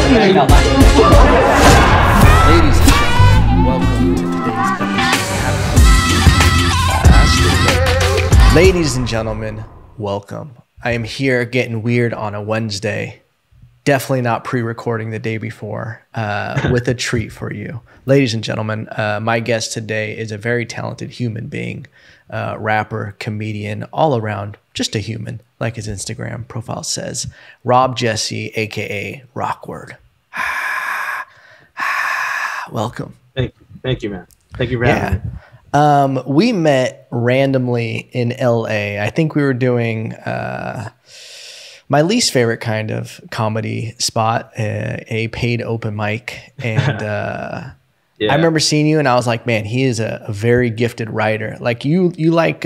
Ladies and gentlemen, welcome to today's episode. Ladies and gentlemen, welcome. I am here getting weird on a Wednesday. Definitely not pre-recording the day before with a treat for you. Ladies and gentlemen, my guest today is a very talented human being, rapper, comedian, all around, just a human, like his Instagram profile says. Rob Jessie, aka Rawkward. Welcome. Thank you, man. Thank you for having me. We met randomly in LA. I think we were doing my least favorite kind of comedy spot, a paid open mic. And yeah. I remember seeing you and I was like, man, he is a very gifted writer. Like you like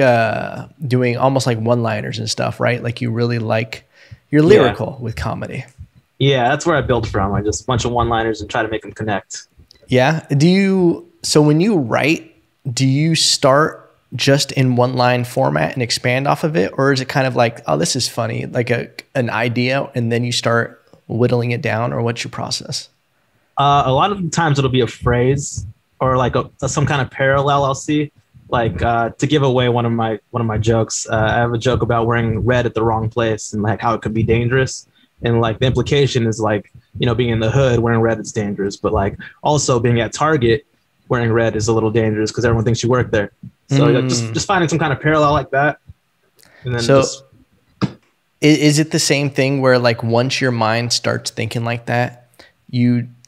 doing almost like one-liners and stuff, right? Like you really like, you're lyrical with comedy. Yeah, that's where I build from. I just a bunch of one-liners and try to make them connect. Yeah. So when you write, do you start just in one line format and expand off of it? Or is it kind of like, oh, this is funny, like an idea, and then you start whittling it down, or what's your process? A lot of the times it'll be a phrase or like some kind of parallel I'll see. Like to give away one of my jokes, I have a joke about wearing red at the wrong place and like how it could be dangerous. And like the implication is like, you know, being in the hood wearing red is dangerous, but like also being at Target wearing red is a little dangerous because everyone thinks you work there. So just finding some kind of parallel like that. And then is it the same thing where like once your mind starts thinking like that,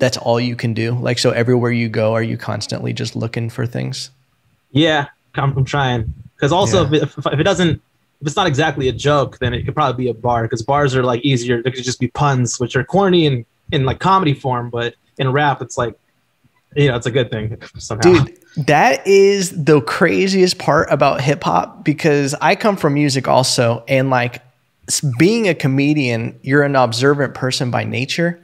that's all you can do? Like, so everywhere you go, are you constantly just looking for things? Yeah, I'm trying. Because also if it's not exactly a joke, then it could probably be a bar, because bars are like easier. They could just be puns, which are corny in like comedy form, but in rap, it's like, you know, it's a good thing somehow. Dude, that is the craziest part about hip hop, because I come from music also, and like being a comedian, you're an observant person by nature.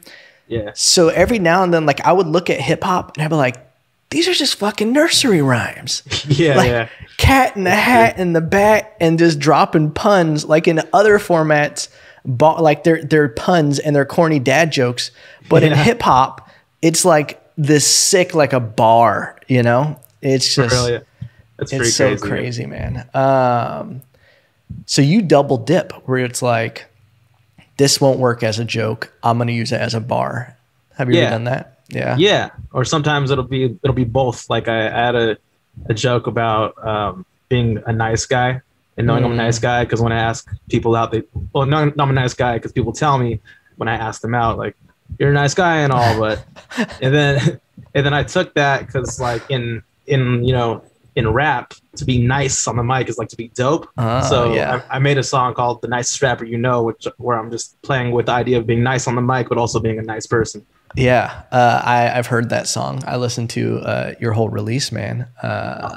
Yeah. So every now and then, like I would look at hip hop and I'd be like, these are just fucking nursery rhymes. Yeah, like, Cat in the Hat in the back, and just dropping puns. Like in other formats, like they're puns and they're corny dad jokes. But in hip hop, it's like this sick, like a bar, you know? It's just, really, it's so crazy, man. So you double dip where it's like, this won't work as a joke, I'm going to use it as a bar. Have you ever done that? Yeah. Yeah. Or sometimes it'll be both. Like I had a joke about being a nice guy and knowing I'm a nice guy, because when I ask people out, I'm a nice guy because people tell me when I ask them out, like, you're a nice guy and all, but and then I took that because like in rap, to be nice on the mic is like to be dope. I made a song called "The Nicest Rapper You Know," where I'm just playing with the idea of being nice on the mic, but also being a nice person. Yeah, I've heard that song. I listened to your whole release, man.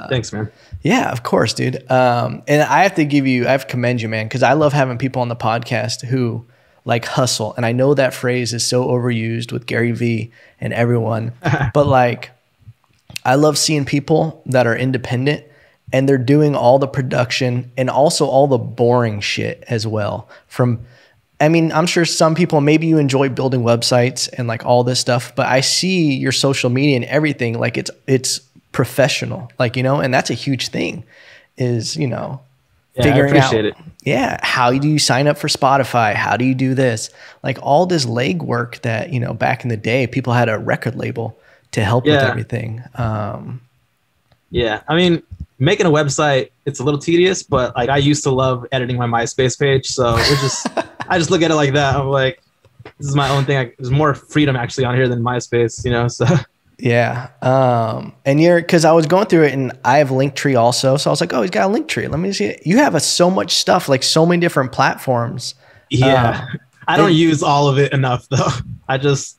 Thanks, man. Yeah, of course, dude. And I have to commend you, man, because I love having people on the podcast who like hustle. And I know that phrase is so overused with Gary Vee and everyone, but like, I love seeing people that are independent and they're doing all the production and also all the boring shit as well. I'm sure some people, maybe you enjoy building websites and like all this stuff, but I see your social media and everything, like it's professional, like, you know, and that's a huge thing is, you know, figuring out, how do you sign up for Spotify? How do you do this? Like all this legwork that, you know, back in the day, people had a record label to help with everything. Yeah, I mean, making a website, it's a little tedious, but like I used to love editing my MySpace page, so I just look at it like that. I'm like, this is my own thing. There's more freedom actually on here than MySpace, you know. So yeah, and because I was going through it, and I have Linktree also, so I was like, oh, he's got a Linktree. Let me see it. You have so much stuff, like so many different platforms. Yeah. I don't use all of it enough though.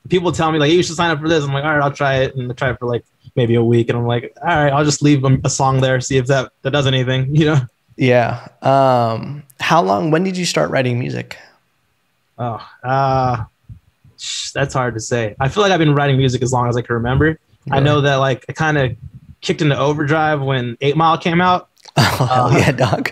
People tell me like, hey, you should sign up for this. I'm like, all right, I'll try it. And I try it for like maybe a week. And I'm like, all right, I'll just leave a song there, see if that does anything, you know? Yeah. When did you start writing music? Oh, that's hard to say. I feel like I've been writing music as long as I can remember. Really? I know that like I kind of kicked into overdrive when 8 Mile came out. Oh, yeah, dog.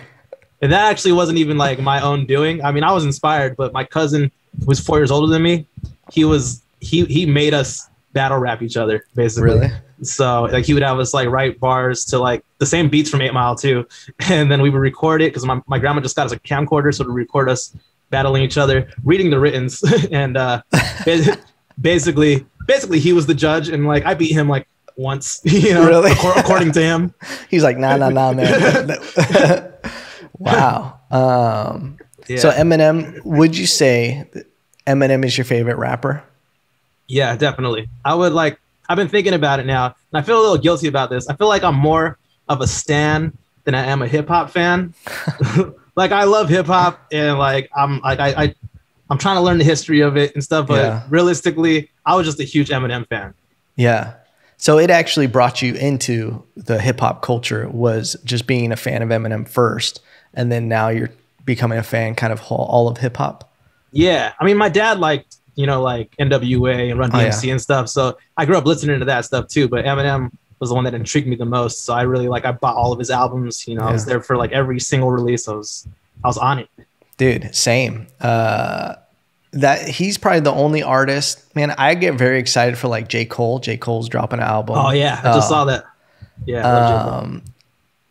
And that actually wasn't even like my own doing. I mean, I was inspired, but my cousin, who was 4 years older than me, he was he made us battle rap each other basically. Really? So like he would have us like write bars to like the same beats from 8 Mile too, and then we would record it because my grandma just got us a camcorder, so to record us battling each other, reading the writtens, and basically he was the judge, and like I beat him like once, you know, really? According to him. He's like, nah, man. Wow. Yeah. So Eminem, would you say Eminem is your favorite rapper? Yeah, definitely. I've been thinking about it now, and I feel a little guilty about this. I feel like I'm more of a stan than I am a hip hop fan. Like I love hip hop, and like I'm trying to learn the history of it and stuff. But realistically, I was just a huge Eminem fan. Yeah. So it actually brought you into the hip hop culture, was just being a fan of Eminem first, and then now you're becoming a fan kind of all of hip hop. Yeah. I mean, my dad liked, you know, like NWA and Run DMC and stuff. So I grew up listening to that stuff too, but Eminem was the one that intrigued me the most. So I really I bought all of his albums, you know, I was there for like every single release. I was on it. Dude, same. That he's probably the only artist, man. I get very excited for like J. Cole. J. Cole's dropping an album. Oh yeah. I just saw that. Yeah.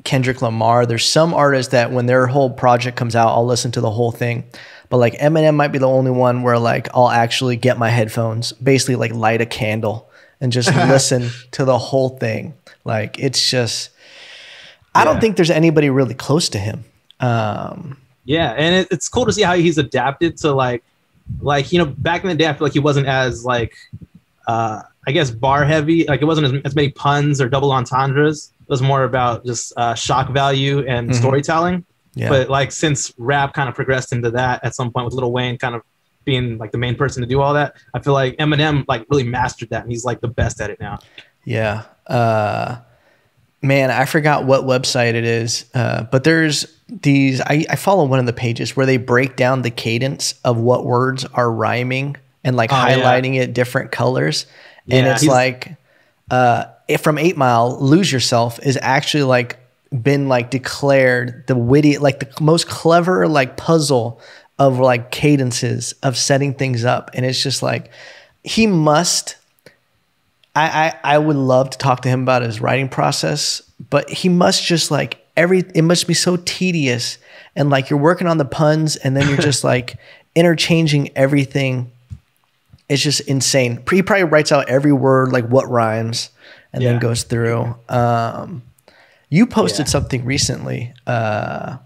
Kendrick Lamar. There's some artists that when their whole project comes out, I'll listen to the whole thing. But like Eminem might be the only one where like I'll actually get my headphones, basically like light a candle and just listen to the whole thing. Like it's just, I don't think there's anybody really close to him. Yeah, and it's cool to see how he's adapted to like you know, back in the day, I feel like he wasn't as like I guess bar heavy. Like it wasn't as many puns or double entendres. It was more about just shock value and storytelling. Yeah. But like since rap kind of progressed into that at some point with Lil Wayne kind of being like the main person to do all that, I feel like Eminem like really mastered that, and he's like the best at it now. Yeah. Man, I forgot what website it is, but there's these, I follow one of the pages where they break down the cadence of what words are rhyming and like highlighting it different colors. And it's like, from 8 Mile, Lose Yourself is actually like been like declared the witty, like the most clever like puzzle of like cadences of setting things up. And it's just like, he must, I would love to talk to him about his writing process, but he must just like it must be so tedious. And like you're working on the puns and then you're just like interchanging everything. It's just insane. He probably writes out every word, like what rhymes, and then goes through. You posted something recently. What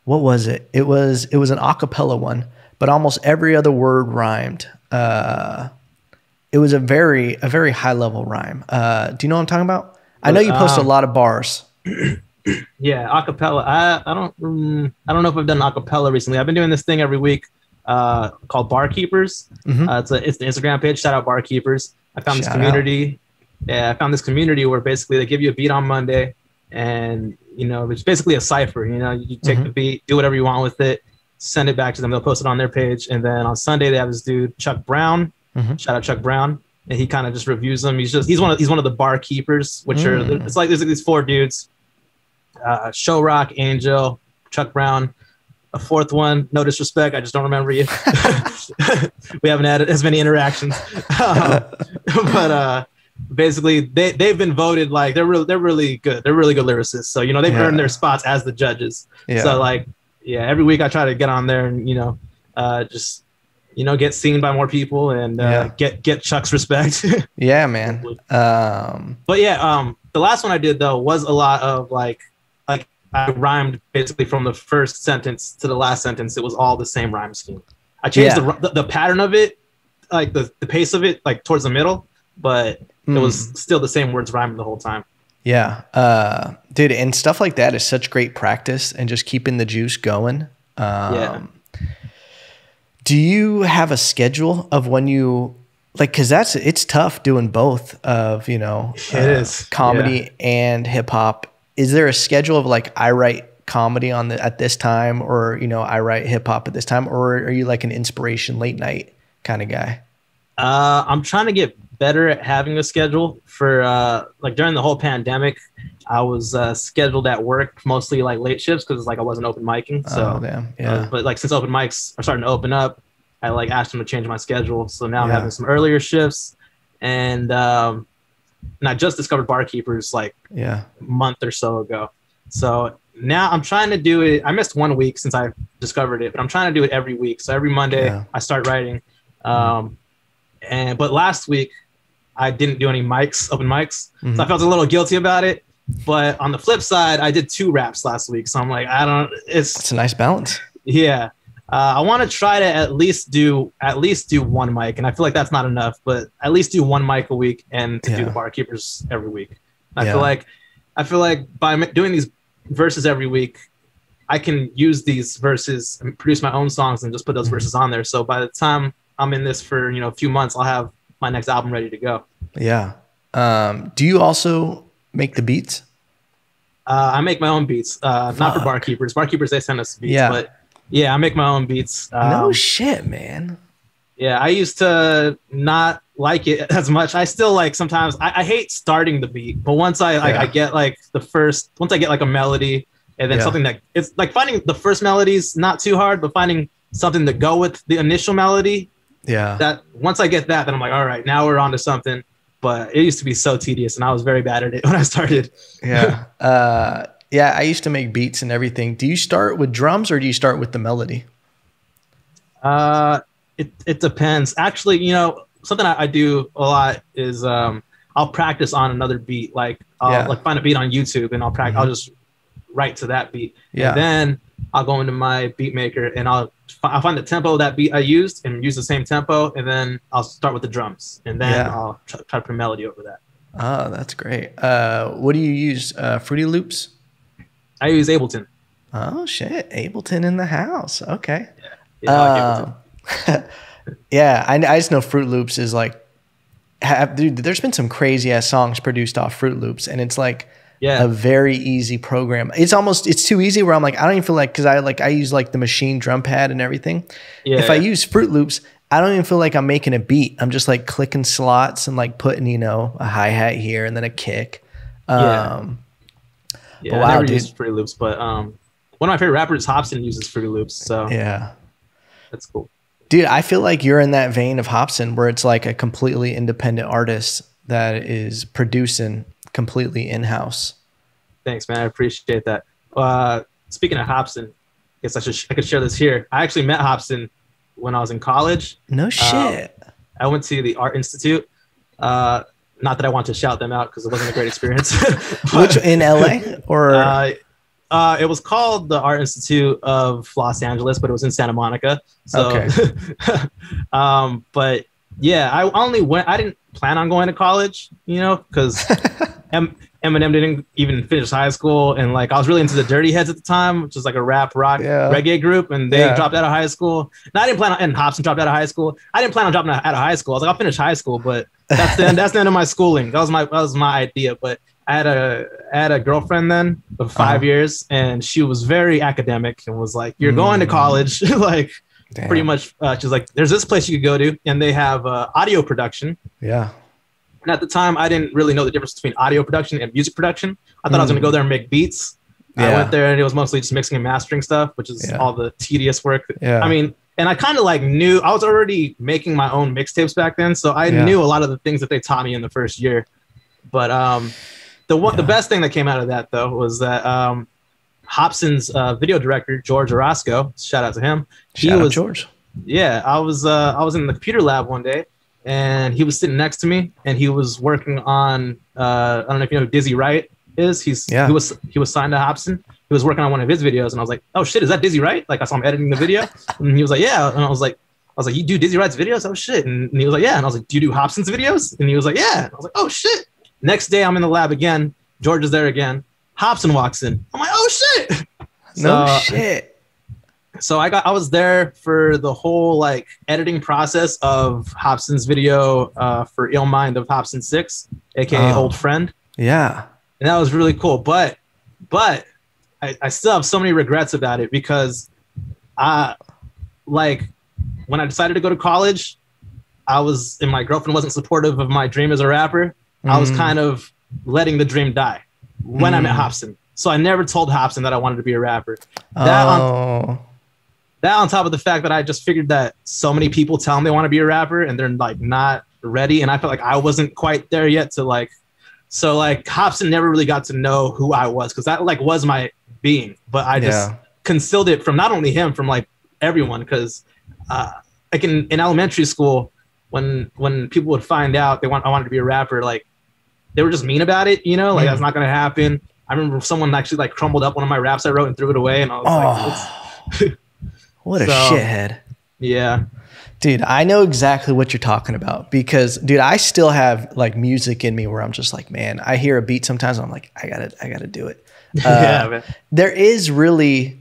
was it? It was an acapella one, but almost every other word rhymed. It was a very high level rhyme. Do you know what I'm talking about? I know you post a lot of bars. Yeah, acapella. I don't know if I've done acapella recently. I've been doing this thing every week called Barkeepers. It's the Instagram page. Shout out Barkeepers. I found this community. Yeah, I found this community where basically they give you a beat on Monday, and you know it's basically a cipher. You know, you take the beat, do whatever you want with it, send it back to them. They'll post it on their page, and then on Sunday they have this dude Chuck Brown. Shout out Chuck Brown, and he kind of just reviews them. He's one of the barkeepers, which are it's like there's like these 4 dudes: Show Rock, Angel, Chuck Brown, a 4th one. No disrespect, I just don't remember you. We haven't had as many interactions, but basically they've been voted like they're really good. They're really good lyricists. So you know they've earned their spots as the judges. So like every week I try to get on there and you know just. You know, get seen by more people and get Chuck's respect. Yeah, man. But the last one I did though was a lot of like I rhymed basically from the first sentence to the last sentence. It was all the same rhyme scheme. I changed the pattern of it, like the pace of it, like towards the middle, but it was still the same words rhyming the whole time. Yeah, dude, and stuff like that is such great practice and just keeping the juice going. Do you have a schedule of when you like, cause it's tough doing both of, you know, it is comedy and hip hop. Is there a schedule of like, I write comedy at this time, or, you know, I write hip hop at this time, or are you like an inspiration late night kind of guy? I'm trying to get better at having a schedule for, like during the whole pandemic, I was scheduled at work mostly like late shifts because like I wasn't open micing. So, damn. Yeah. But like since open mics are starting to open up, I like asked him to change my schedule. So now I'm having some earlier shifts, and I just discovered Barkeepers like a month or so ago. So now I'm trying to do it. I missed 1 week since I discovered it, but I'm trying to do it every week. So every Monday I start writing. But last week I didn't do any open mics. So I felt a little guilty about it. But on the flip side, I did 2 raps last week. So I'm like, it's a nice balance. Yeah. I want to try to at least do 1 mic, and I feel like that's not enough, but at least do 1 mic a week and to do the Barkeepers every week. I feel like by doing these verses every week, I can use these verses and produce my own songs and just put those verses on there. So by the time I'm in this for a few months, I'll have my next album ready to go. Yeah. Do you also make the beats? I make my own beats. Not for Barkeepers. Barkeepers, they send us beats, but yeah, I make my own beats. No shit, man. Yeah, I used to not like it as much. I still like sometimes. I hate starting the beat, but once I get like once I get like a melody, and then something that it's like finding the first melody's not too hard, but finding something to go with the initial melody. Yeah. That once I get that, then I'm like, all right, now we're on to something. But it used to be so tedious, and I was very bad at it when I started. Yeah. Yeah, I used to make beats and everything. Do you start with drums or do you start with the melody? It depends. Actually, something I do a lot is I'll practice on another beat. Like I'll like find a beat on YouTube and I'll practice. I'll just write to that beat. Yeah. And then I'll go into my beat maker and I'll find the tempo of that beat I used and use the same tempo. And then I'll start with the drums and then I'll try to put a melody over that. Oh, that's great. What do you use? Fruity Loops? I use Ableton. Oh shit, Ableton in the house. Okay. Yeah, I like Ableton. Yeah, I just know Fruit Loops is like, dude, there's been some crazy ass songs produced off Fruit Loops, and it's like a very easy program. It's too easy where I'm like, I don't even feel like, because I use like the machine drum pad and everything. Yeah. If I use Fruit Loops, I don't even feel like I'm making a beat. I'm just like clicking slots and like putting, a hi-hat here and then a kick. Yeah, I never used Fruity Loops, but one of my favorite rappers, Hobson, uses Fruity Loops. So yeah, that's cool. Dude, I feel like you're in that vein of Hobson where it's like a completely independent artist that is producing completely in-house. Thanks, man. I appreciate that. Speaking of Hobson, I guess I could share this here. I actually met Hobson when I was in college. No shit. I went to the Art Institute. Not that I want to shout them out because it wasn't a great experience. Which in LA or? It was called the Art Institute of Los Angeles, but it was in Santa Monica. So, okay. But yeah, I didn't plan on going to college, because Eminem didn't even finish high school. And like, I was really into the Dirty Heads at the time, which was like a rap rock reggae group. And they dropped out of high school. And I didn't plan on, and Hobson dropped out of high school. I didn't plan on dropping out of high school. I was like, I'll finish high school, but that's the end of my schooling. That was my idea. But I had a girlfriend then of 5 years, and she was very academic and was like, you're going to college. Like, pretty much, she's like, there's this place you could go to, and they have audio production. Yeah. And at the time, I didn't really know the difference between audio production and music production. I thought I was going to go there and make beats. I went there, and it was mostly just mixing and mastering stuff, which is all the tedious work. Yeah. I mean, and I kind of like knew, I was already making my own mixtapes back then, so I knew a lot of the things that they taught me in the first year. But the best thing that came out of that, though, was that Hobson's video director, George Orozco, shout out to him. Shout out George. Yeah, I was in the computer lab one day, and he was sitting next to me, and he was working on I don't know if you know who Dizzy Wright is. He was signed to Hobson. He was working on one of his videos, and I was like, oh shit, is that Dizzy Wright? Like, I saw him editing the video, and he was like, yeah, and I was like, you do Dizzy Wright's videos? Oh shit, and he was like, yeah, and I was like, do you do Hobson's videos? And he was like, yeah. And I was like, oh shit. Next day, I'm in the lab again. George is there again. Hobson walks in. I'm like, oh shit. No shit. So I was there for the whole like editing process of Hobson's video for Ill Mind of Hobson 6, aka Old Friend. Yeah. And that was really cool. But I still have so many regrets about it because like when I decided to go to college, my girlfriend wasn't supportive of my dream as a rapper. I was kind of letting the dream die when I met Hobson. So I never told Hobson that I wanted to be a rapper. that on top of the fact that I just figured that so many people tell them they want to be a rapper and they're like not ready, and I felt like I wasn't quite there yet to like. So like Hobson never really got to know who I was because that like was my being, but I just concealed it from not only him, from like everyone, because like in elementary school, when people would find out I wanted to be a rapper, like they were just mean about it, you know, like that's not gonna happen. I remember someone actually like crumbled up one of my raps I wrote and threw it away, and I was like, what a shithead. Yeah. Dude, I know exactly what you're talking about because, dude, I still have like music in me where I'm just like, man, I hear a beat sometimes and I'm like, I gotta do it. Yeah, man. There is really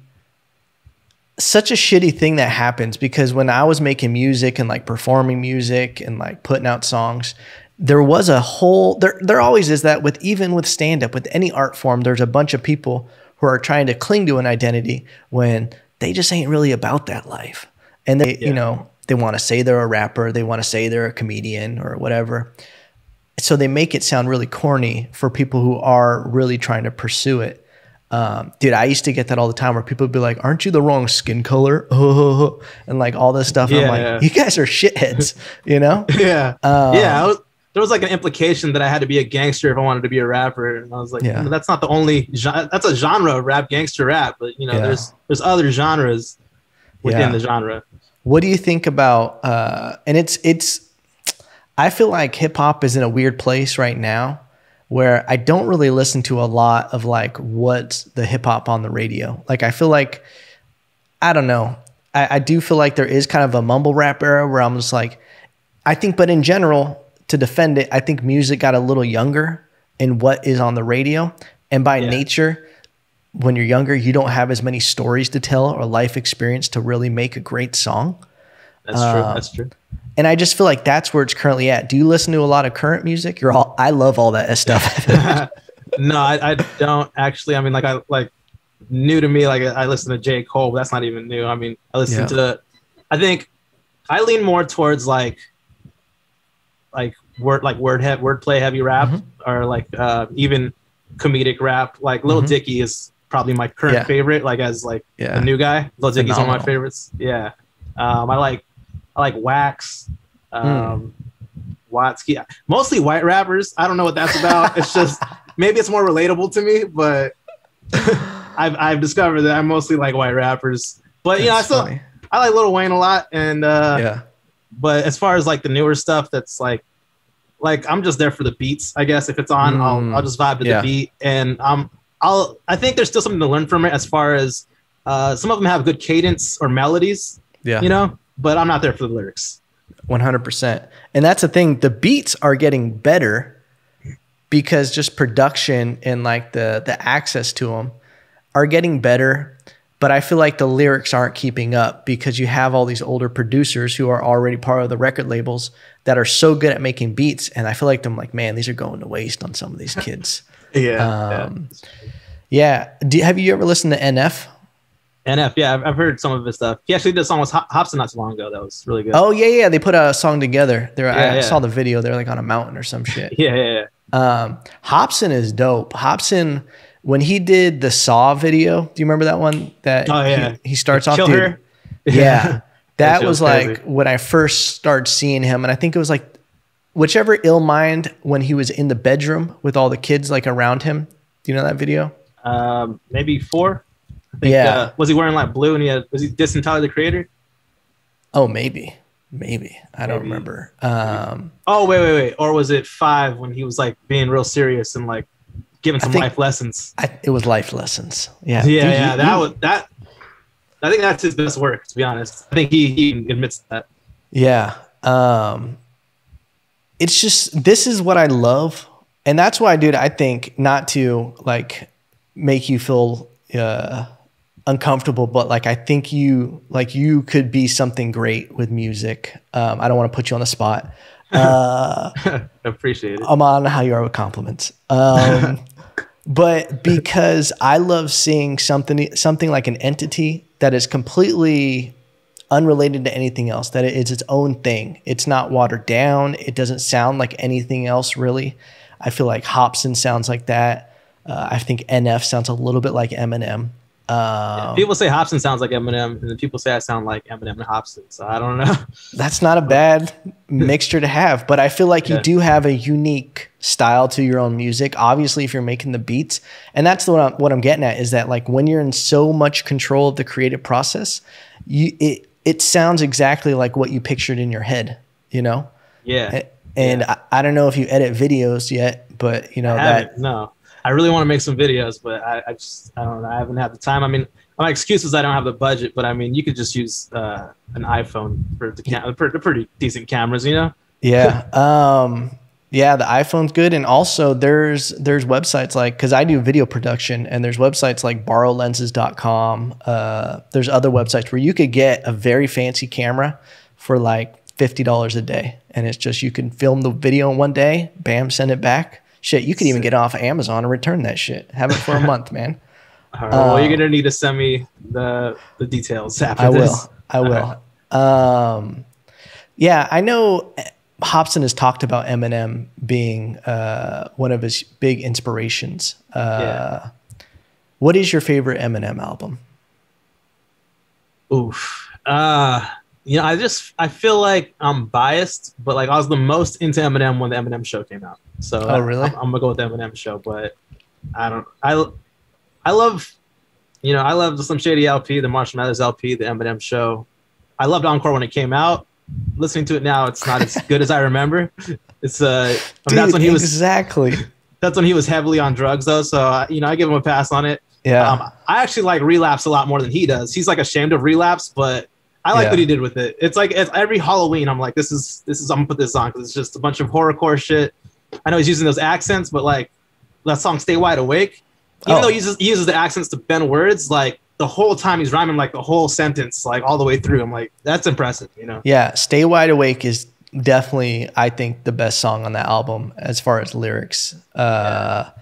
such a shitty thing that happens because when I was making music and like performing music and like putting out songs, there was a whole, there always is that with, even with stand-up, with any art form, there's a bunch of people who are trying to cling to an identity when they just ain't really about that life. And they, you know, they want to say they're a rapper, they want to say they're a comedian or whatever. So they make it sound really corny for people who are really trying to pursue it. Dude, I used to get that all the time where people would be like, aren't you the wrong skin color? And like all this stuff. And I'm like, you guys are shitheads, you know? There was like an implication that I had to be a gangster if I wanted to be a rapper. And I was like, that's not the only, that's a genre of rap, gangster rap. But you know, there's other genres within the genre. What do you think about, and it's, I feel like hip hop is in a weird place right now where I don't really listen to a lot of like what's the hip hop on the radio. Like, I feel like, I don't know. I do feel like there is kind of a mumble rap era where I'm just like, I think, but in general, to defend it, I think music got a little younger in what is on the radio. And by nature, when you're younger, you don't have as many stories to tell or life experience to really make a great song. That's true. That's true. And I just feel like that's where it's currently at. Do you listen to a lot of current music? I love all that stuff. No, I don't actually. I mean, like new to me, like I listen to J. Cole, but that's not even new. I mean, I listen to, I think I lean more towards like wordplay heavy rap or like even comedic rap. Like Lil Dicky is probably my current favorite, like as like a new guy. Lil Dicky's one of my favorites. Yeah. I like Wax, Watsky, mostly white rappers. I don't know what that's about. It's just, maybe it's more relatable to me, but I've discovered that I mostly like white rappers. But you know, I like Lil Wayne a lot. And but as far as like the newer stuff, that's like I'm just there for the beats, I guess. If it's on, I'll just vibe to the beat. And I think there's still something to learn from it as far as some of them have good cadence or melodies, you know, but I'm not there for the lyrics. 100%. And that's the thing. The beats are getting better because just production and like the access to them are getting better. But I feel like the lyrics aren't keeping up because you have all these older producers who are already part of the record labels that are so good at making beats. And I feel like I'm like, man, these are going to waste on some of these kids. Have you ever listened to NF? NF, yeah, I've heard some of his stuff. He actually did a song with Hobson not too long ago. That was really good. Oh yeah, they put a song together. I saw the video. They're like on a mountain or some shit. Hobson is dope. Hobson, when he did the Saw video, do you remember that one? That he starts off. Dude, that was like when I first started seeing him, and I think it was like whichever Ill Mind when he was in the bedroom with all the kids like around him. Do you know that video? Maybe 4. I think, was he wearing like blue and was he dissing Tyler the Creator? Oh, maybe. I don't remember. Oh, wait. Or was it 5 when he was like being real serious and like giving some life lessons? It was life lessons. Yeah. That I think that's his best work, to be honest. I think he admits that. Yeah. It's just, this is what I love. And that's why, dude, I think not to like make you feel uncomfortable, but like I think you could be something great with music. I don't want to put you on the spot. Appreciate it. I'm on how you are with compliments. But because I love seeing something like an entity that is completely unrelated to anything else, that it is its own thing. It's not watered down. It doesn't sound like anything else really. I feel like Hobson sounds like that. I think NF sounds a little bit like Eminem. Yeah, people say Hopsin sounds like Eminem, and then people say I sound like Eminem and Hopsin. So I don't know. That's not a bad mixture to have, but I feel like you do have a unique style to your own music. Obviously, if you're making the beats, and that's what I'm getting at, is that like when you're in so much control of the creative process, it sounds exactly like what you pictured in your head, you know? Yeah. And I don't know if you edit videos yet, but you know no. I really want to make some videos, but I don't know. I haven't had the time. I mean, my excuse is I don't have the budget, but I mean, you could just use an iPhone for the pretty decent cameras, you know? Yeah. Yeah, the iPhone's good. And also there's websites like, because I do video production, and there's websites like borrowlenses.com. There's other websites where you could get a very fancy camera for like $50 a day. And it's just, you can film the video in one day, bam, send it back. Shit, you could even get it off of Amazon and return that shit. Have it for a month, man. All right, well, you're gonna need to send me the details after this. I will. Yeah, I know Hopsin has talked about Eminem being one of his big inspirations. What is your favorite Eminem album? Oof. You know, I feel like I'm biased, but like I was the most into Eminem when the Eminem show came out. So really? I'm gonna go with the Eminem show, but I love, you know, I love the Slim Shady LP, the Marshall Mathers LP, the Eminem show. I loved Encore when it came out. Listening to it now, it's not as good as I remember. It's I mean, dude, that's when he was exactly. That's when he was heavily on drugs, though. So you know, I give him a pass on it. Yeah. I actually like Relapse a lot more than he does. He's like ashamed of Relapse, but I like what he did with it. It's like every Halloween, I'm like, this is I'm gonna put this on because it's just a bunch of horrorcore shit. I know he's using those accents, but like that song "Stay Wide Awake," even though he uses the accents to bend words, like the whole time he's rhyming like the whole sentence, like all the way through. I'm like, that's impressive, you know? Yeah, "Stay Wide Awake" is definitely, I think, the best song on that album as far as lyrics. I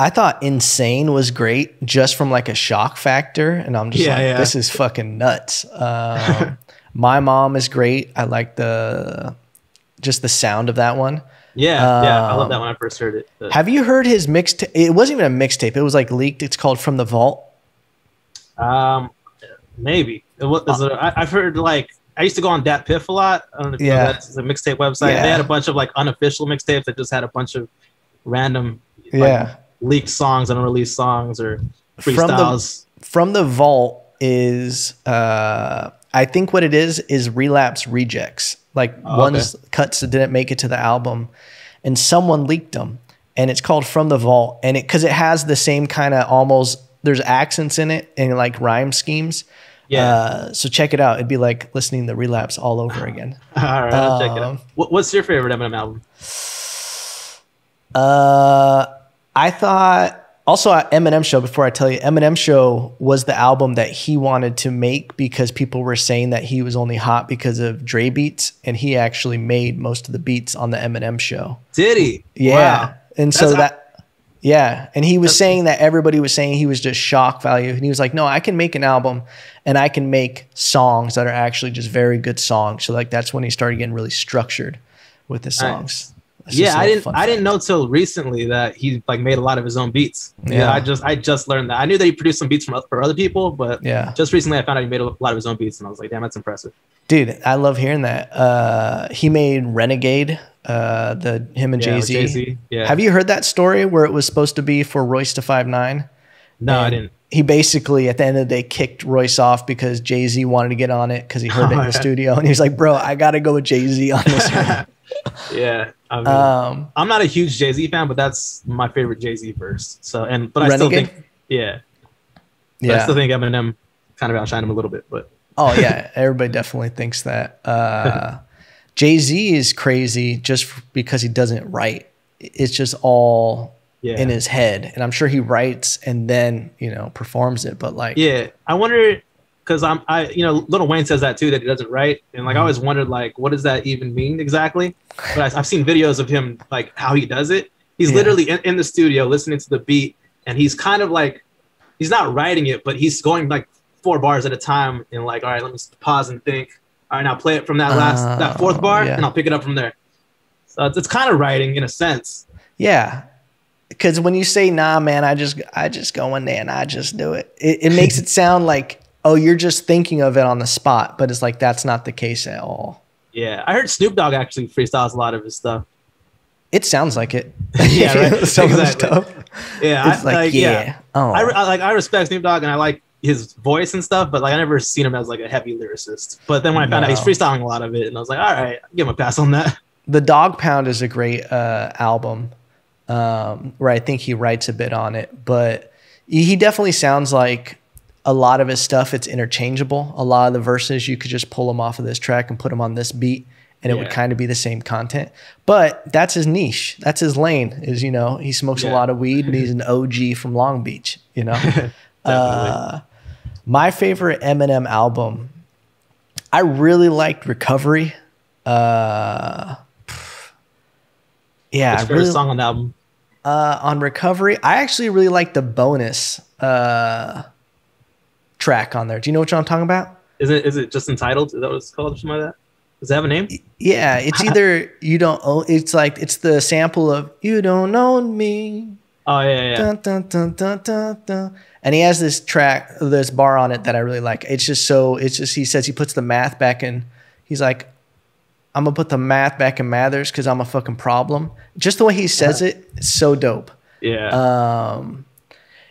thought "Insane" was great just from like a shock factor, and I'm just this is fucking nuts. "My Mom" is great. I like just the sound of that one. I love that when I first heard it. Have you heard his mixtape? It wasn't even a mixtape. It was like leaked. It's called "From the Vault." Maybe. I've heard, like, I used to go on Dat Piff a lot. I don't know if you know that. It's a mixtape website. They had a bunch of like unofficial mixtapes that just had a bunch of random leaked songs, unreleased songs, or freestyles. From the Vault is I think what it is Relapse rejects. Like one's cuts that didn't make it to the album, and someone leaked them, and it's called "From the Vault," and because it has the same kind of almost, there's accents in it and like rhyme schemes. So check it out. It'd be like listening to Relapse all over again. All right, I'll check it out. What's your favorite Eminem album? I thought also Eminem Show, before I tell you, Eminem Show was the album that he wanted to make because people were saying that he was only hot because of Dre beats, and he actually made most of the beats on the Eminem Show. Did he? Yeah. Wow. And so and he was saying that everybody was saying he was just shock value, and he was like, no, I can make an album and I can make songs that are actually just very good songs. So like that's when he started getting really structured with the songs. Yeah, I didn't know till recently that he like made a lot of his own beats. Yeah, I just learned that. I knew that he produced some beats for other people, but just recently I found out he made a lot of his own beats, and I was like, damn, that's impressive. Dude, I love hearing that. He made Renegade, him and Jay-Z. Jay-Z. Yeah. Have you heard that story where it was supposed to be for Royce to 5'9"? No, I didn't. He basically, at the end of the day, kicked Royce off because Jay-Z wanted to get on it because he heard it in the studio, and he was like, bro, I got to go with Jay-Z on this one. Yeah, I mean, I'm not a huge Jay-Z fan, but that's my favorite Jay-Z verse. So, but I still think, I still think Eminem kind of outshined him a little bit. But everybody definitely thinks that. Jay-Z is crazy just because he doesn't write. It's just all in his head, and I'm sure he writes and then performs it. But like, I wonder. Because Lil Wayne says that too, that he doesn't write, and like I always wondered, like, what does that even mean exactly? But I've seen videos of him, like how he does it. He's literally in the studio listening to the beat, and he's kind of like, he's not writing it, but he's going like 4 bars at a time, and like, all right, let me pause and think. All right, now play it from that fourth bar, and I'll pick it up from there. So it's kind of writing in a sense. Yeah, because when you say, nah, man, I just go in there and I just do it. It makes it sound like, oh, you're just thinking of it on the spot, but it's like, that's not the case at all. Yeah. I heard Snoop Dogg actually freestyles a lot of his stuff. It sounds like it. Yeah, right. Some Exactly. of the stuff. Yeah. It's like, yeah. Oh. I respect Snoop Dogg and I like his voice and stuff, but like I never seen him as like a heavy lyricist. But then when I found out he's freestyling a lot of it, and I was like, all right, I'll give him a pass on that. The Dog Pound is a great album where I think he writes a bit on it, but he definitely sounds like a lot of his stuff, it's interchangeable. A lot of the verses, you could just pull them off of this track and put them on this beat, and it would kind of be the same content. But that's his niche. That's his lane, is, you know, he smokes a lot of weed and he's an OG from Long Beach, you know? My favorite Eminem album, I really liked Recovery. Yeah. What's your favorite song on the album? On Recovery, I actually really like the bonus track on there. Do you know what I'm talking about? Is it just Entitled? Is that what it's called or something like that? Does it have a name? Yeah, it's either You Don't Own, it's like, it's the sample of You Don't Own Me. Oh, yeah. Dun, dun, dun, dun, dun, dun. And he has this track, this bar on it that I really like. It's just, he says he puts the math back in. He's like, I'm going to put the math back in Mathers because I'm a fucking problem. Just the way he says it, it's so dope. Yeah.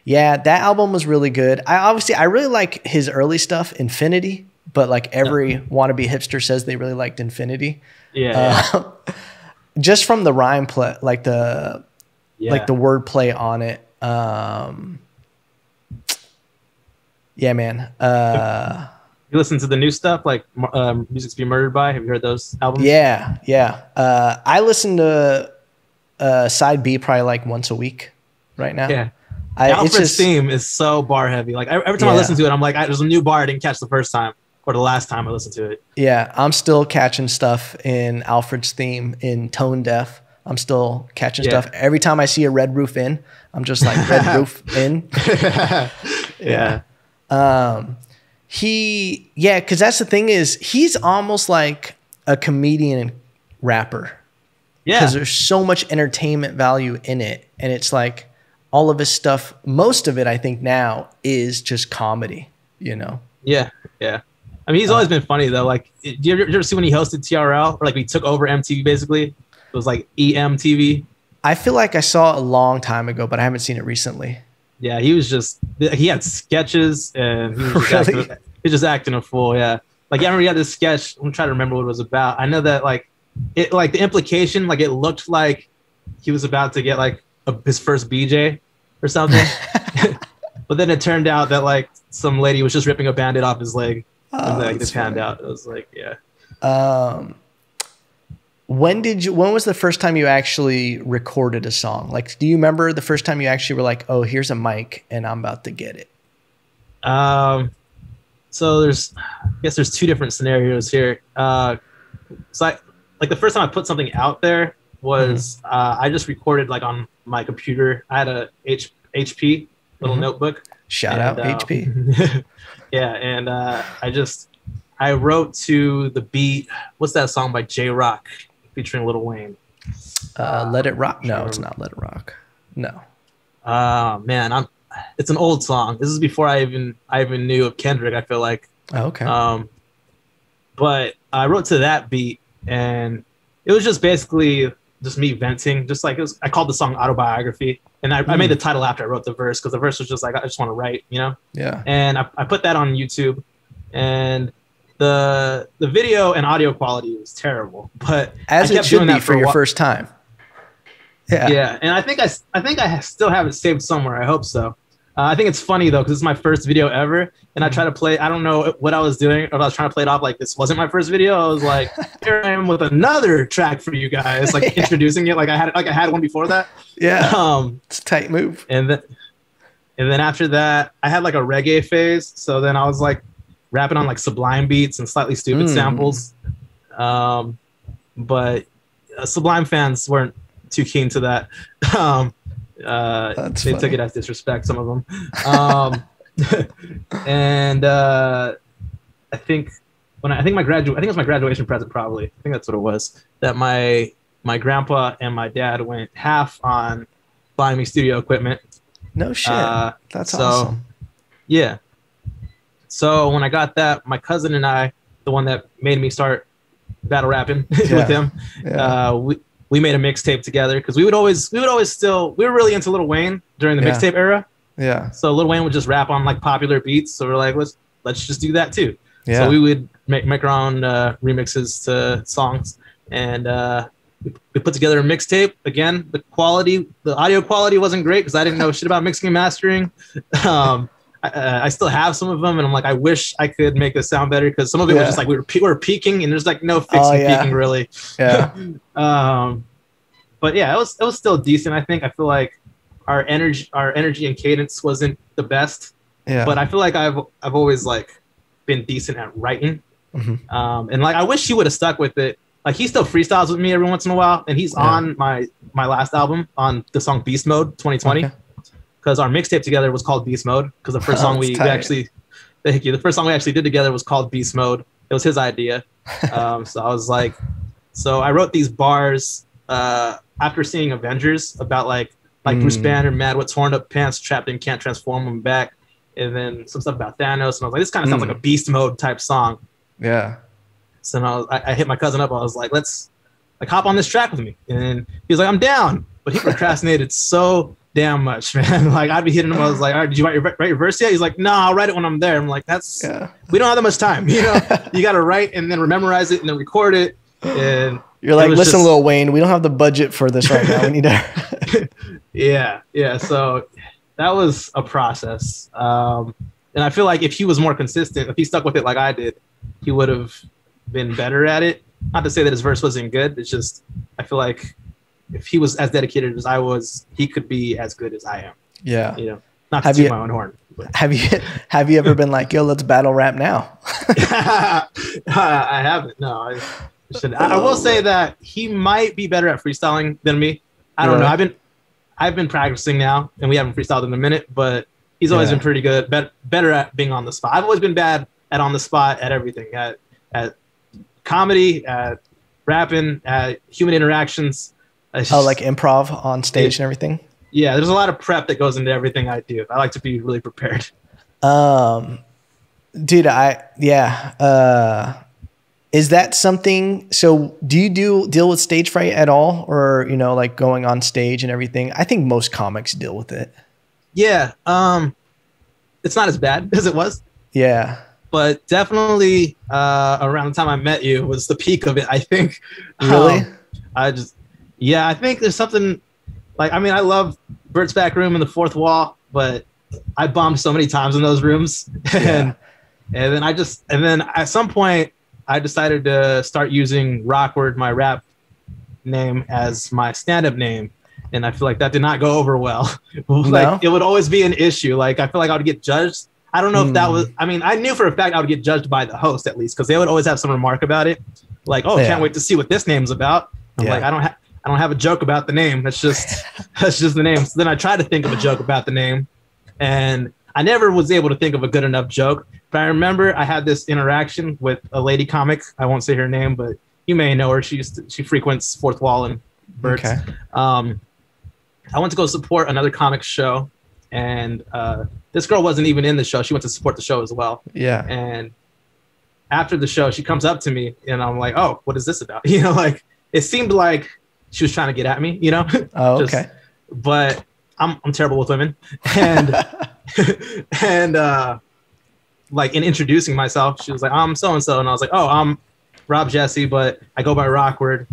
Yeah, that album was really good. I really like his early stuff, Infinity, but like every wannabe hipster says they really liked Infinity. Yeah. Just from the rhyme play, like the word play on it. Yeah, man. You listen to the new stuff, like Music's Be Murdered By? Have you heard those albums? Yeah. I listen to Side B probably like once a week right now. Yeah. Alfred's theme is so bar heavy. Like every time I listen to it, I'm like, there's a new bar I didn't catch the first time or the last time I listened to it. Yeah, I'm still catching stuff in Alfred's theme in Tone Deaf. I'm still catching stuff. Every time I see a Red Roof In, I'm just like, Red Roof In. Yeah. Because that's the thing is, he's almost like a comedian rapper. Yeah. Because there's so much entertainment value in it. And it's like all of his stuff, most of it, I think now is just comedy, you know? Yeah. I mean, he's always been funny though. Like, do you ever see when he hosted TRL, or like he took over MTV basically? It was like EMTV. I feel like I saw it a long time ago, but I haven't seen it recently. Yeah, he had sketches and he was just acting a fool. Yeah. Like, I remember he had this sketch. I'm trying to remember what it was about. I know that like the implication, like it looked like he was about to get like his first BJ or something. But then it turned out that like some lady was just ripping a Band-Aid off his leg. And like this panned out. It was like, yeah. When was the first time you actually recorded a song? Like, do you remember the first time you actually were like, oh, here's a mic and I'm about to get it? So I guess there's two different scenarios here. So like the first time I put something out there was, I just recorded like on my computer. I had a HP little notebook. Shout out HP. Yeah. And, I wrote to the beat. What's that song by J-Rock featuring Lil Wayne? Let It Rock. No, it's not Let It Rock. No. Man, it's an old song. This is before I even knew of Kendrick, I feel like. Oh, okay. But I wrote to that beat, and it was just basically just me venting. Just like I called the song Autobiography, and I made the title after I wrote the verse, because the verse was just like, I just want to write, you know? Yeah. And I put that on YouTube, and the video and audio quality was terrible, but as it should be for your first time. Yeah, and I think I still have it saved somewhere. I hope so. I think it's funny though, because it's my first video ever, and I try to play. I don't know what I was doing, or if I was trying to play it off like this wasn't my first video. I was like, here I am with another track for you guys, like introducing it, like I had one before that. Yeah, it's a tight move. And then after that, I had like a reggae phase. So then I was like rapping on like Sublime beats and Slightly Stupid samples. But Sublime fans weren't too keen to that. They took it as disrespect, some of them. And I think it was my graduation present, probably. I think that's what it was. That my grandpa and my dad went half on buying me studio equipment. No shit. That's so, awesome. Yeah. So when I got that, my cousin and I, the one that made me start battle rapping with him, we made a mixtape together because we were really into Lil Wayne during the mixtape era. Yeah. So Lil Wayne would just rap on like popular beats. So we're like, let's just do that too. Yeah. So we would make our own remixes to songs, and we put together a mixtape. Again, the audio quality wasn't great because I didn't know shit about mixing and mastering. I still have some of them, and I'm like, I wish I could make this sound better because some of it was just like we were peaking, and there's like no fixing peaking really. Yeah. But yeah, it was still decent. I feel like our energy and cadence wasn't the best. Yeah. But I feel like I've always like been decent at writing. Mm-hmm. And like I wish he would have stuck with it. Like he still freestyles with me every once in a while, and he's on my last album on the song Beast Mode 2020. Okay. Because our mixtape together was called Beast Mode. Because the first song we actually did together was called Beast Mode. It was his idea. So I was like, so I wrote these bars after seeing Avengers about like Bruce Banner, mad with torn up pants, trapped and can't transform him back, and then some stuff about Thanos. And I was like, this kind of sounds like a Beast Mode type song. Yeah. So I hit my cousin up. I was like, let's like hop on this track with me, and he was like, I'm down. But he procrastinated so damn much, man. Like I'd be hitting him. I was like, all right, did you write your verse yet? He's like, no, I'll write it when I'm there. I'm like, we don't have that much time. You know, you got to write and then memorize it and then record it. And you're like, listen, Lil Wayne, we don't have the budget for this right now. We need to. Yeah. So that was a process. And I feel like if he was more consistent, if he stuck with it like I did, he would have been better at it. Not to say that his verse wasn't good. It's just, I feel like if he was as dedicated as I was, he could be as good as I am. Yeah. You know, not to toot my own horn. But. Have you ever been like, yo, let's battle rap now? I haven't. No, I will say that he might be better at freestyling than me. I don't know. I've been practicing now, and we haven't freestyled in a minute, but he's always been pretty good, better at being on the spot. I've always been bad at on the spot at everything, at comedy, at rapping, at human interactions. Like improv on stage and everything? Yeah, there's a lot of prep that goes into everything I do. I like to be really prepared. Dude, is that something, so do you deal with stage fright at all? Or, you know, like going on stage and everything? I think most comics deal with it. Yeah. It's not as bad as it was. Yeah. But definitely around the time I met you was the peak of it, I think. Really? I think there's something like, I mean, I love Bert's back room and the fourth wall, but I bombed so many times in those rooms. And then at some point I decided to start using Rawkward, my rap name, as my stand-up name. And I feel like that did not go over well. Like it would always be an issue. Like I feel like I would get judged. I don't know if that was, I mean, I knew for a fact I would get judged by the host at least, because they would always have some remark about it. Like, oh, can't wait to see what this name's about. I'm like, I don't have a joke about the name. That's just the name. So then I tried to think of a joke about the name, and I never was able to think of a good enough joke. But I remember I had this interaction with a lady comic. I won't say her name, but you may know her. She frequents Fourth Wall and Bert's. Okay. I went to go support another comic show, and this girl wasn't even in the show. She went to support the show as well. Yeah. And after the show, she comes up to me, and I'm like, "Oh, what is this about?" You know, like it seemed like she was trying to get at me, you know? Oh, okay. But I'm terrible with women. And like in introducing myself, she was like, I'm so-and-so. And I was like, oh, I'm Rob Jessie, but I go by Rawkward.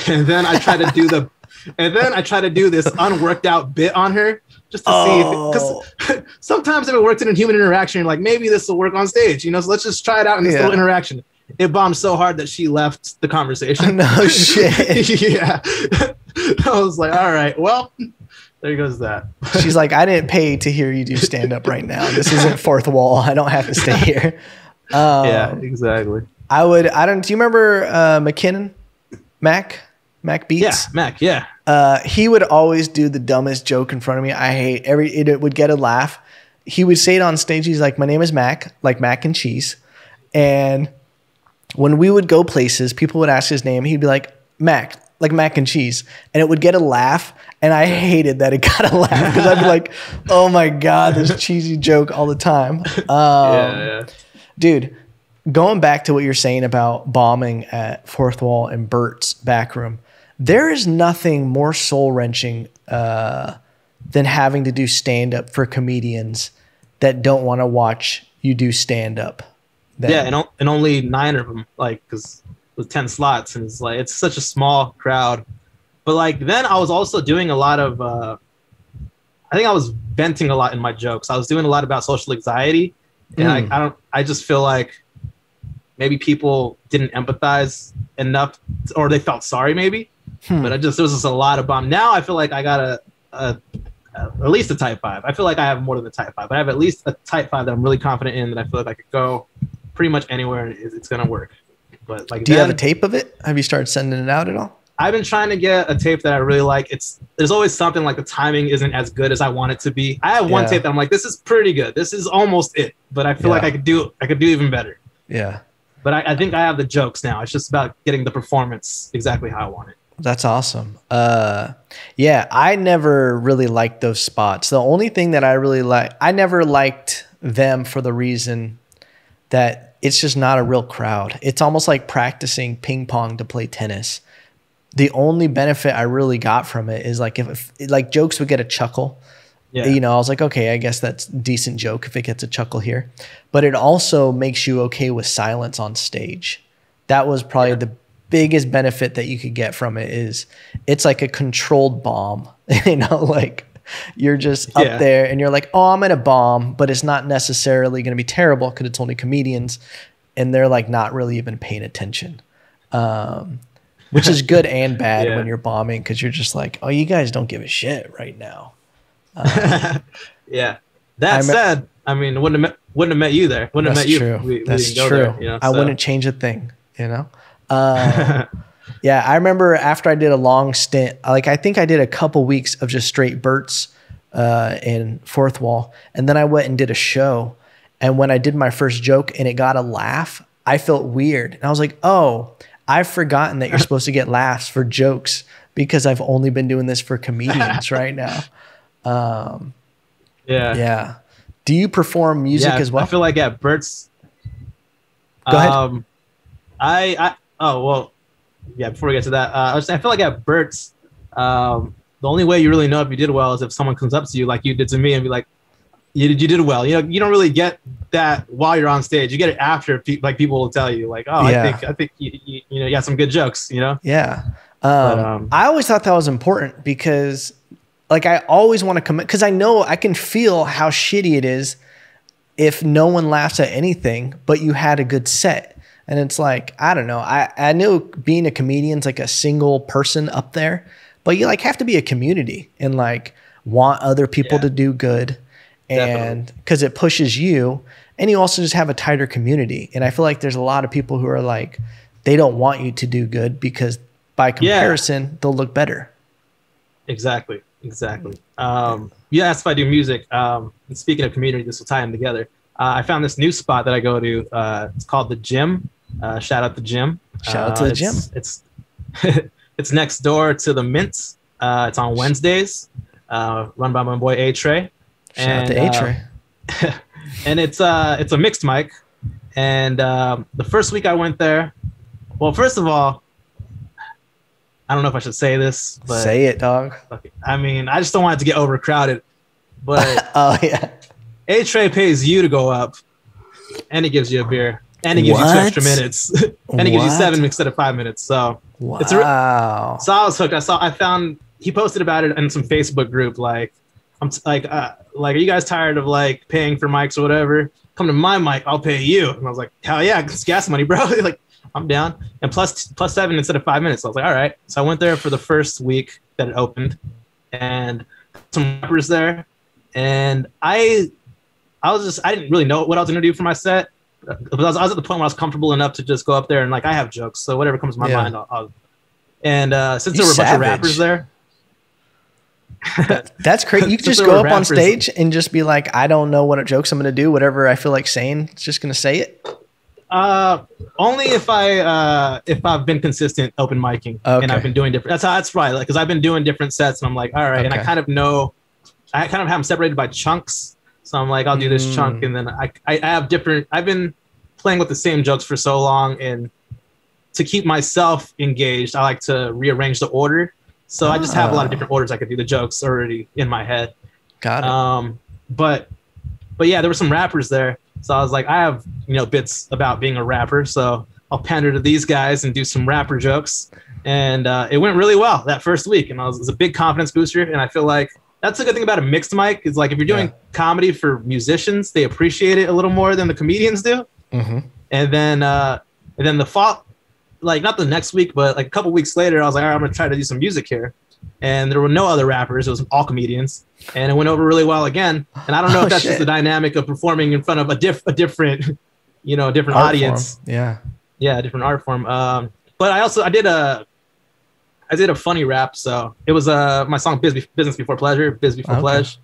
And then I try to do this unworked out bit on her just to see because sometimes if it worked in a human interaction, you're like, maybe this will work on stage, you know? So let's just try it out in this little interaction. It bombed so hard that she left the conversation. No shit. Yeah. I was like, all right, well, there goes that. She's like, I didn't pay to hear you do stand up right now. This isn't Fourth Wall. I don't have to stay here. Yeah, exactly. Do you remember McKinnon? Mac Beats? Yeah, Mac, yeah. He would always do the dumbest joke in front of me. It would get a laugh. He would say it on stage. He's like, my name is Mac, like mac and cheese. And when we would go places, people would ask his name. He'd be like, Mac, like mac and cheese, and it would get a laugh, and I hated that it got a laugh because I'd be like, oh my God, this cheesy joke all the time. Dude, going back to what you're saying about bombing at Fourth Wall and Bert's Backroom, there is nothing more soul-wrenching than having to do stand-up for comedians that don't want to watch you do stand-up. Yeah, and only 9 of them, like, because with 10 slots, and it's like, it's such a small crowd. But like, then I was also doing a lot of I think I was venting a lot in my jokes. I was doing a lot about social anxiety, and I just feel like maybe people didn't empathize enough, or they felt sorry maybe. But there was just a lot of bomb. Now I feel like I got at least a type 5. I feel like I have more than a type 5, but I have at least a type 5 that I'm really confident in, that I feel like I could go pretty much anywhere and it's gonna work. But like, do you have a tape of it? Have you started sending it out at all? I've been trying to get a tape that I really like. There's always something, like the timing isn't as good as I want it to be. I have one tape that I'm like, this is pretty good. This is almost it. But I feel like I could do even better. Yeah. But I think I have the jokes now. It's just about getting the performance exactly how I want it. That's awesome. Yeah, I never really liked those spots. The only thing that I never liked them for the reason that it's just not a real crowd. It's almost like practicing ping pong to play tennis. The only benefit I really got from it is like if like jokes would get a chuckle. Yeah. You know, I was like, okay, I guess that's a decent joke if it gets a chuckle here. But it also makes you okay with silence on stage. That was probably the biggest benefit that you could get from it. Is it's like a controlled bomb. You know, like you're just up there and you're like, oh, I'm in a bomb, but it's not necessarily going to be terrible because it's only comedians and they're like not really even paying attention. Which is good and bad when you're bombing, because you're just like, oh, you guys don't give a shit right now. Yeah. That said, I mean, wouldn't have met you there. Wouldn't have met you. True. That's true. There, you know, I wouldn't change a thing, you know? Yeah, I remember after I did a long stint, like I think I did a couple weeks of just straight Bert's in Fourth Wall. And then I went and did a show. And when I did my first joke and it got a laugh, I felt weird. And I was like, oh, I've forgotten that you're supposed to get laughs for jokes because I've only been doing this for comedians right now. Yeah. Do you perform music as well? I feel like at Bert's. Go ahead. Before we get to that, I feel like at Bert's, the only way you really know if you did well is if someone comes up to you like you did to me and be like, you did well. You know, you don't really get that while you're on stage. You get it after, like people will tell you, like, oh, I think you know, you got some good jokes. You know. Yeah. I always thought that was important because, like, I always want to commit because I know I can feel how shitty it is if no one laughs at anything, but you had a good set. And it's like, I don't know. I know being a comedian's like a single person up there, but you like have to be a community and like want other people to do good. And because it pushes you, and you also just have a tighter community. And I feel like there's a lot of people who are like, they don't want you to do good because by comparison, they'll look better. Exactly. You asked if I do music. And speaking of community, this will tie them together. I found this new spot that I go to. It's called The Gym. Shout out The Gym. Shout out to The Gym. It's next door to the Mint. It's on Wednesdays. Run by my boy A-Trey. Shout out to A-Trey. And it's a mixed mic. And the first week I went there, well, first of all, I don't know if I should say this, but say it, dog. I mean, I just don't want it to get overcrowded. But oh yeah, A-Trey pays you to go up, and he gives you a beer, and he gives you 2 extra minutes, and he gives you 7 instead of 5 minutes. So so I was hooked. I found he posted about it in some Facebook group. Like, I'm are you guys tired of like paying for mics or whatever? Come to my mic, I'll pay you. And I was like, hell yeah, it's gas money, bro. Like, I'm down. And plus 7 instead of 5 minutes. So I was like, all right. So I went there for the first week that it opened, and some rappers there. And I didn't really know what I was gonna do for my set. But I was at the point where I was comfortable enough to just go up there and like I have jokes, so whatever comes to my mind, I'll since there were a bunch of rappers there. That's crazy. You can just go up on stage and just be like, I don't know what jokes I'm going to do. Whatever I feel like saying, it's just going to say it. Only if I've been consistent open micing and I've been doing different. That's right. Like, because I've been doing different sets, and I'm like, all right, and I kind of know, I kind of have them separated by chunks. So I'm like, I'll do this chunk, and then I have different. I've been playing with the same jokes for so long, and to keep myself engaged, I like to rearrange the order. So I just have a lot of different orders I could do the jokes already in my head. Got it. But yeah, there were some rappers there. So I was like, I have, bits about being a rapper. So I'll pander to these guys and do some rapper jokes. And it went really well that first week. And it was a big confidence booster. And I feel like that's a good thing about a mixed mic is like, if you're doing comedy for musicians, they appreciate it a little more than the comedians do. Mm-hmm. And then the fall, like not the next week, but like a couple weeks later, I was like, all right, I'm going to try to do some music here. And there were no other rappers. It was all comedians. And it went over really well again. And I don't know if that's just the dynamic of performing in front of a different, different art audience. Form. Yeah. Yeah, different art form. But I did a funny rap. So it was my song Business Before Pleasure, Biz Before Pleasure.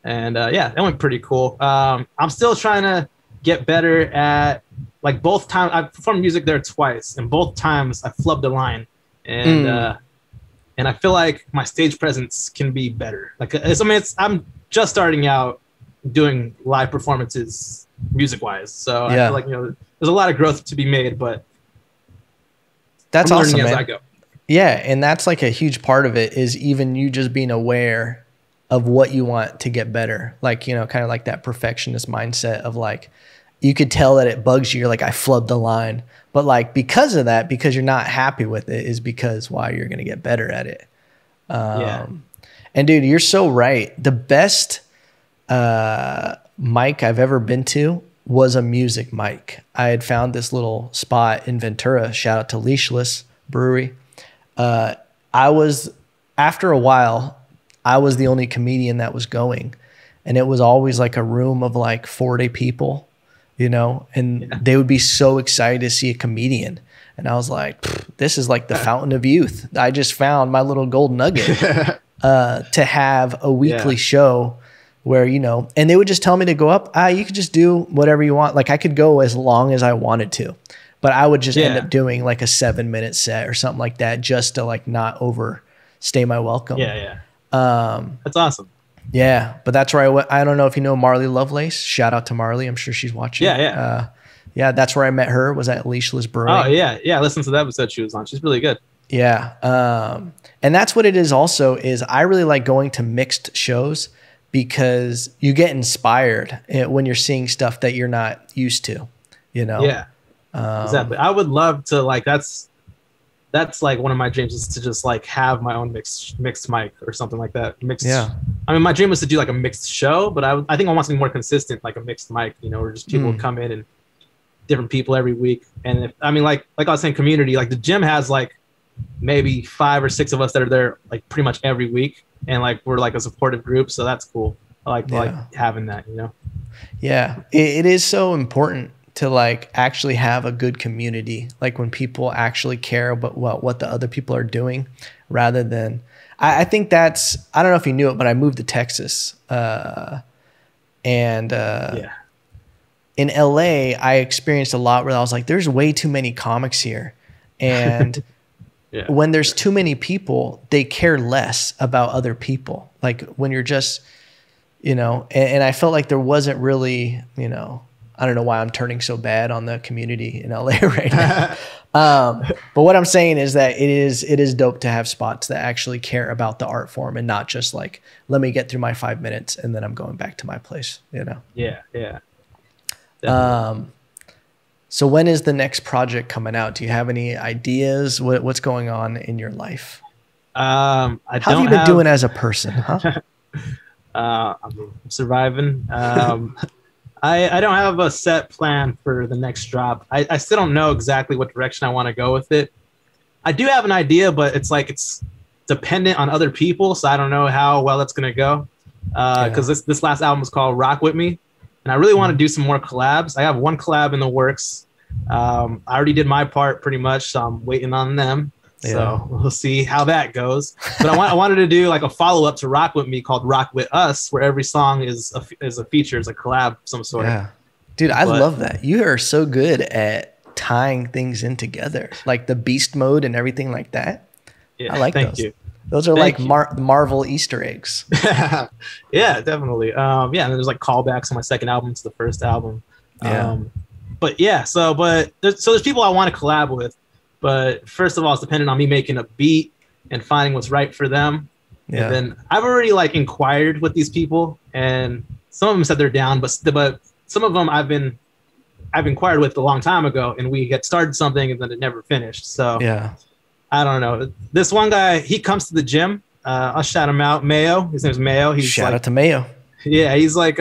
And yeah, that went pretty cool. I'm still trying to get better at, like, both times I performed music there twice, and both times I flubbed a line. And I feel like my stage presence can be better. Like, I'm just starting out doing live performances music-wise. So I feel like, there's a lot of growth to be made, but that's I'm awesome, learning man. as I go. Yeah, and that's like a huge part of it is even you just being aware of what you want to get better. Like, kind of like that perfectionist mindset of like, you could tell that it bugs you. You're like, I flubbed the line. But like, because of that, because you're not happy with it is because why you're going to get better at it. And dude, you're so right. The best mic I've ever been to was a music mic. I had found this little spot in Ventura, shout out to Leashless Brewery. After a while, I was the only comedian that was going. And it was always like a room of like 40 people. And they would be so excited to see a comedian. And I was like, this is like the fountain of youth. I just found my little gold nugget to have a weekly show where, and they would just tell me to go up. You could just do whatever you want. Like I could go as long as I wanted to, but I would just end up doing like a 7-minute set or something like that just to like not overstay my welcome. Yeah. That's awesome. Yeah, but that's where I don't know if you know Marley Lovelace. Shout out to Marley. I'm sure she's watching. Yeah, that's where I met her, was at Leashless Brewing. Oh, yeah. I listened to that episode she was on. She's really good. Yeah. And that's what it is also, is I really like going to mixed shows because you get inspired when you're seeing stuff that you're not used to, Yeah, exactly. I would love to, like, that's like one of my dreams is to just like have my own mixed mic or something like that. I mean, my dream was to do like a mixed show, but I think I want something more consistent, like a mixed mic, where just people would come in and different people every week. And like I was saying, community, like the gym has like maybe 5 or 6 of us that are there like pretty much every week. And like, we're like a supportive group. So that's cool. I like having that, Yeah. It is so important to like actually have a good community, like when people actually care about what the other people are doing rather than, I think that's, I don't know if you knew it, but I moved to Texas. In LA, I experienced a lot where I was like, there's way too many comics here. And when there's too many people, they care less about other people. Like when you're just, and I felt like there wasn't really, I don't know why I'm turning so bad on the community in LA right now. But what I'm saying is that it is dope to have spots that actually care about the art form and not just like, let me get through my 5 minutes and then I'm going back to my place, Yeah. So when is the next project coming out? Do you have any ideas? What's going on in your life? How have you been doing as a person, huh? I'm surviving. I don't have a set plan for the next drop. I still don't know exactly what direction I want to go with it. I do have an idea, but it's dependent on other people, so I don't know how well it's going to go. Because this last album was called Rock With Me, and I really want to do some more collabs. I have one collab in the works. I already did my part pretty much, so I'm waiting on them. So we'll see how that goes. But I wanted to do like a follow-up to Rock With Me called Rock With Us, where every song is a feature, is a collab of some sort. Dude, I love that. You are so good at tying things in together, like the beast mode and everything like that. Yeah, I like thank those. you. Those are like Marvel Easter eggs. Yeah, definitely. Yeah, and there's like callbacks on my second album to the first album. Yeah. But yeah, there's people I want to collab with, but first of all, it's dependent on me making a beat and finding what's right for them. Yeah. And then I've already like inquired with these people, and some of them said they're down, but some of them I've inquired with a long time ago, and we had started something and then it never finished. So yeah, I don't know. This one guy, he comes to the gym. I'll shout him out, Mayo. His name's Mayo. Shout out to Mayo. Yeah, he's like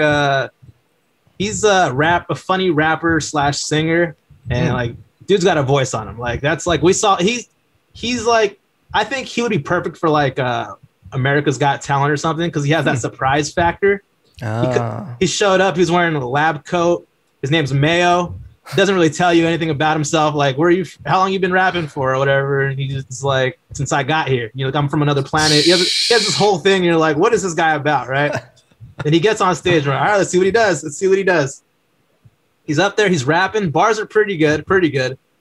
he's a funny rapper / singer, and like dude's got a voice on him. Like that's like he's like, I think he would be perfect for like America's Got Talent or something, because he has that surprise factor. He showed up. He was wearing a lab coat. His name's Mayo. Doesn't really tell you anything about himself. Like, how long you been rapping for or whatever. And he just like, since I got here, you know, I'm from another planet. He has this whole thing. And you're like, what is this guy about? Right. And he gets on stage. Right. All right, let's see what he does. He's up there. He's rapping. Bars are pretty good.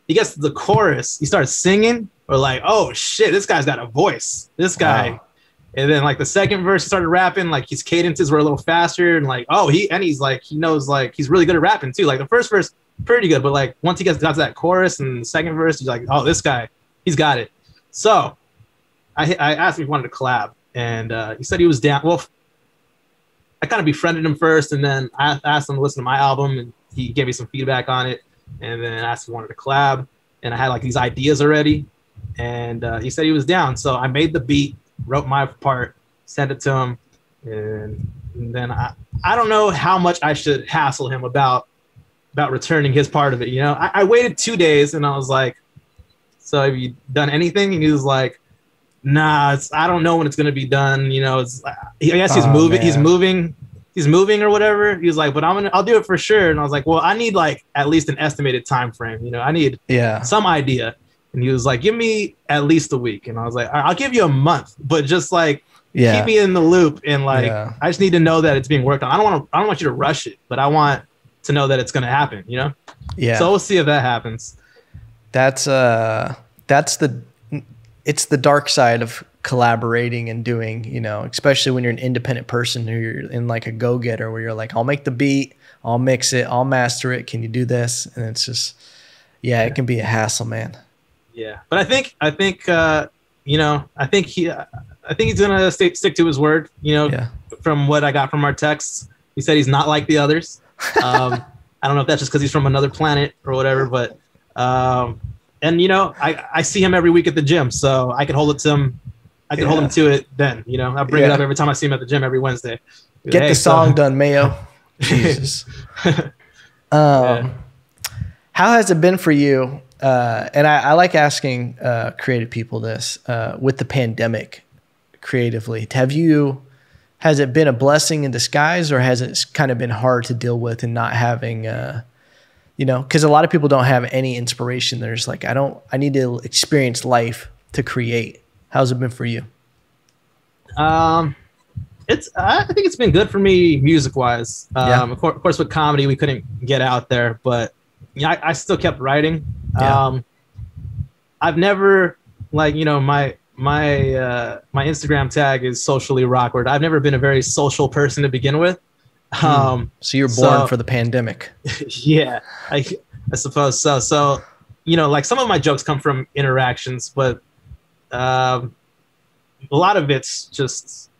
He gets to the chorus. He starts singing. We're like, oh shit, this guy's got a voice. This guy. Wow. And then like the second verse, he started rapping, like his cadences were a little faster, and like, he's like, he knows, like, he's really good at rapping too. Like the first verse, pretty good, but like once he got to that chorus and the second verse, he's like, oh, this guy, he's got it. So I asked him if he wanted to collab, and he said he was down. Well, I kind of befriended him first, and then I asked him to listen to my album, and he gave me some feedback on it, and then I asked if he wanted to collab, and I had like these ideas already, and he said he was down. So I made the beat, wrote my part, sent it to him, and then I don't know how much I should hassle him about returning his part of it. You know, I waited 2 days, and I was like, so have you done anything? And he was like, nah, I don't know when it's going to be done. You know, I guess he's moving. Man. He's moving or whatever. He was like, but I'll do it for sure. And I was like, well, I need like at least an estimated time frame. You know, I need some idea. And he was like, give me at least a week. And I was like, I'll give you a month, but just like keep me in the loop. And like, I just need to know that it's being worked on. I don't want you to rush it, but I want to know that it's going to happen, you know? Yeah. So we'll see if that happens. It's the dark side of collaborating and doing, you know, especially when you're an independent person who you're in like a go-getter where you're like, I'll make the beat, I'll mix it, I'll master it. Can you do this? And it's just, it can be a hassle, man. Yeah, but I think you know, I think he's gonna stick to his word. You know, from what I got from our texts, he said he's not like the others. I don't know if that's just because he's from another planet or whatever, but and you know, I see him every week at the gym, so I can hold it to him. I can hold him to it then. You know, I bring it up every time I see him at the gym every Wednesday. Get the song done, Mayo. Jesus. How has it been for you? And I like asking creative people this with the pandemic creatively. Has it been a blessing in disguise, or has it kind of been hard to deal with and not having, you know, because a lot of people don't have any inspiration. They're just like, I need to experience life to create. How's it been for you? I think it's been good for me music wise. Of course, with comedy, we couldn't get out there, but I still kept writing. I've never, like, you know, my Instagram tag is socially Rawkward. I've never been a very social person to begin with. So you're born for the pandemic. Yeah, I suppose so. So, you know, like some of my jokes come from interactions, but a lot of it's just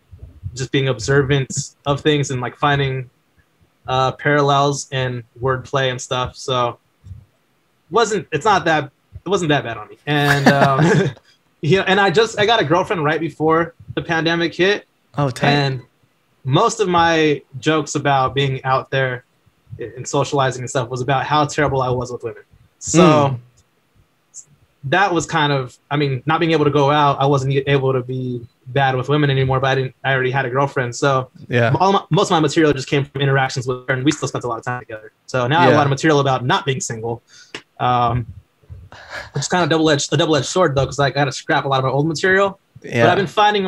being observant of things and like finding parallels and wordplay and stuff. So it wasn't that bad on me. And and I got a girlfriend right before the pandemic hit. Oh, tight. And most of my jokes about being out there and socializing and stuff was about how terrible I was with women. So that was kind of, I mean, not being able to go out, I wasn't able to be bad with women anymore, but I already had a girlfriend. So most of my material just came from interactions with her, and we still spent a lot of time together. So now I have a lot of material about not being single. It's kind of a double-edged sword though, because I got to scrap a lot of my old material. Yeah. But I've been finding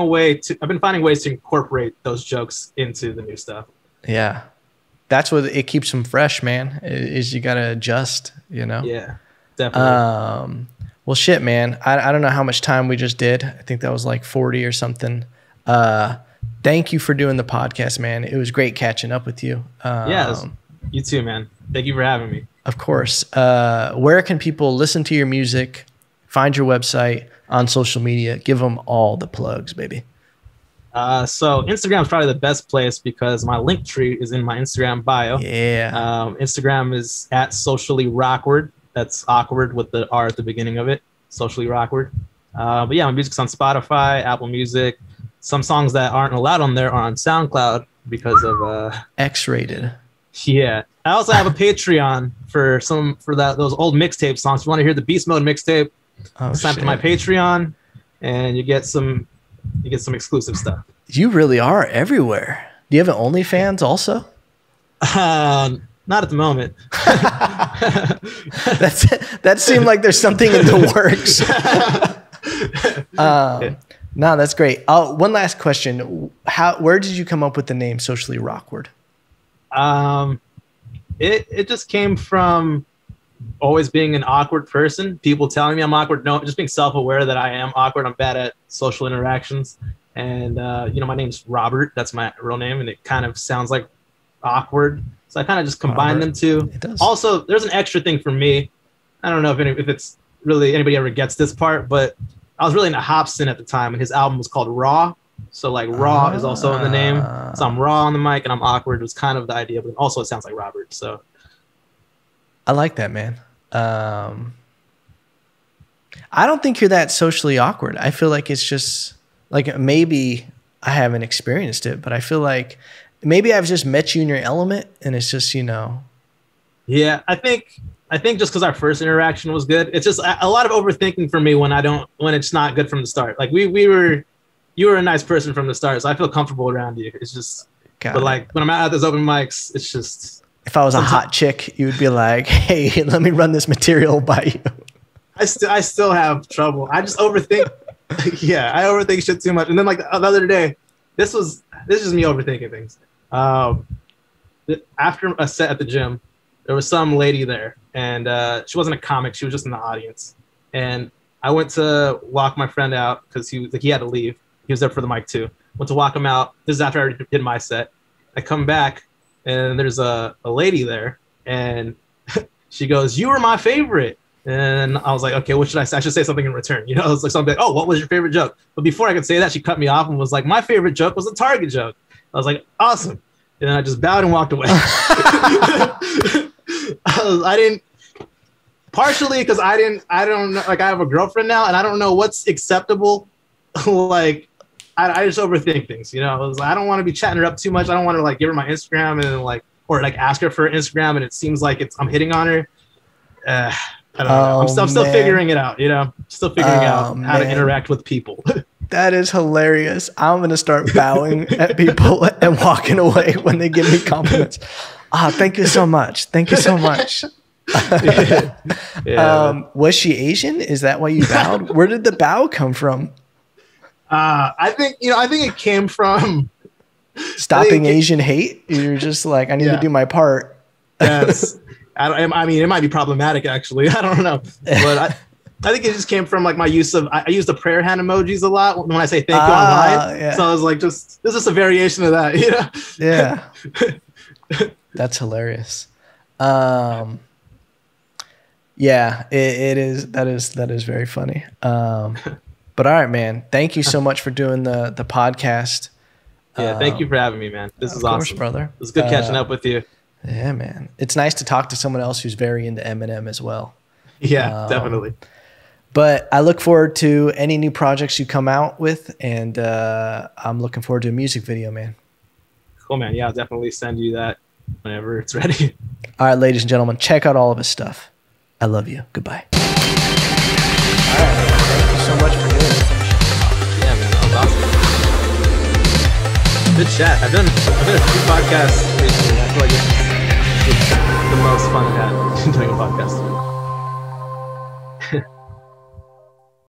ways to incorporate those jokes into the new stuff. Yeah. that's what it keeps them fresh, man, is you got to adjust, you know? Yeah, definitely. Well, shit, man. I don't know how much time we just did. I think that was like 40 or something. Thank you for doing the podcast, man. It was great catching up with you. You too, man. Thank you for having me. Of course. Where can people listen to your music, find your website on social media? Give them all the plugs, baby. So Instagram is probably the best place because my link tree is in my Instagram bio. Yeah. Instagram is at socially Rawkward. That's awkward with the R at the beginning of it. Socially Rawkward. But yeah, my music's on Spotify, Apple Music. Some songs that aren't allowed on there are on SoundCloud because of X-rated. Yeah. I also have a Patreon for those old mixtape songs. If you want to hear the Beast Mode mixtape, sign up to my Patreon, and you get some exclusive stuff. You really are everywhere. Do you have an OnlyFans also? Not at the moment. That seemed like there's something in the works. No, that's great. One last question. Where did you come up with the name Socially Rawkward? It just came from always being an awkward person. People telling me I'm awkward. No, just being self-aware that I am awkward. I'm bad at social interactions. And, my name's Robert. That's my real name. And it kind of sounds like awkward. So I kind of just combined them two. It does. Also, there's an extra thing for me. I don't know if it's really anybody ever gets this part, but I was really into Hobson at the time, and his album was called Raw. So like Raw is also in the name. So I'm raw on the mic and I'm awkward. It was kind of the idea, but also it sounds like Robert. So I like that, man. I don't think you're that socially awkward. I feel like it's just like, maybe I haven't experienced it, but I feel like maybe I've just met you in your element and it's just, Yeah, I think just because our first interaction was good, it's just a lot of overthinking for me when it's not good from the start. Like you were a nice person from the start, so I feel comfortable around you. It's just, like when I'm out at those open mics, it's just. If I was a hot chick, you would be like, "Hey, let me run this material by you." I still have trouble. I just overthink. Yeah, I overthink shit too much. And then like the other day, this is me overthinking things. After a set at the gym, there was some lady there, and she wasn't a comic. She was just in the audience. And I went to walk my friend out because he had to leave. He was there for the mic too. Went to walk him out. This is after I already did my set. I come back and there's a lady there, and she goes, "You were my favorite." And I was like, okay, what should I say? I should say something in return. It was like something like, "Oh, what was your favorite joke?" But before I could say that, she cut me off and was like, "My favorite joke was a Target joke." I was like, "Awesome." And then I just bowed and walked away. I didn't, partially because I don't know, like I have a girlfriend now and I don't know what's acceptable. Like, I just overthink things, I don't want to be chatting her up too much. I don't want to like give her my Instagram and then or ask her for Instagram and it seems like I'm hitting on her. I don't know. I'm still figuring it out, still figuring out how to interact with people. That is hilarious. I'm going to start bowing at people and walking away when they give me compliments. Thank you so much. Thank you so much. Was she Asian? Is that why you bowed? Where did the bow come from? I think it came from stopping Asian hate. You're just like, I need to do my part. Yes. I mean, it might be problematic actually. I don't know, but I think it just came from like my use of, I use the prayer hand emojis a lot when I say thank you online. Yeah. So I was like, this is a variation of that, Yeah. That's hilarious. Yeah, it is. That is very funny. But all right, man. Thank you so much for doing the podcast. Yeah, thank you for having me, man. This is awesome, course, brother. It was good catching up with you. Yeah, man. It's nice to talk to someone else who's very into Eminem as well. Yeah, definitely. But I look forward to any new projects you come out with, and I'm looking forward to a music video, man. Cool, man. Yeah, I'll definitely send you that whenever it's ready. All right, ladies and gentlemen, check out all of his stuff. I love you. Goodbye. All right. Thank you so much for doing it. Yeah, man. That was awesome. Good chat. I've done a few podcasts recently. I feel like it's the most fun I've had doing a podcast.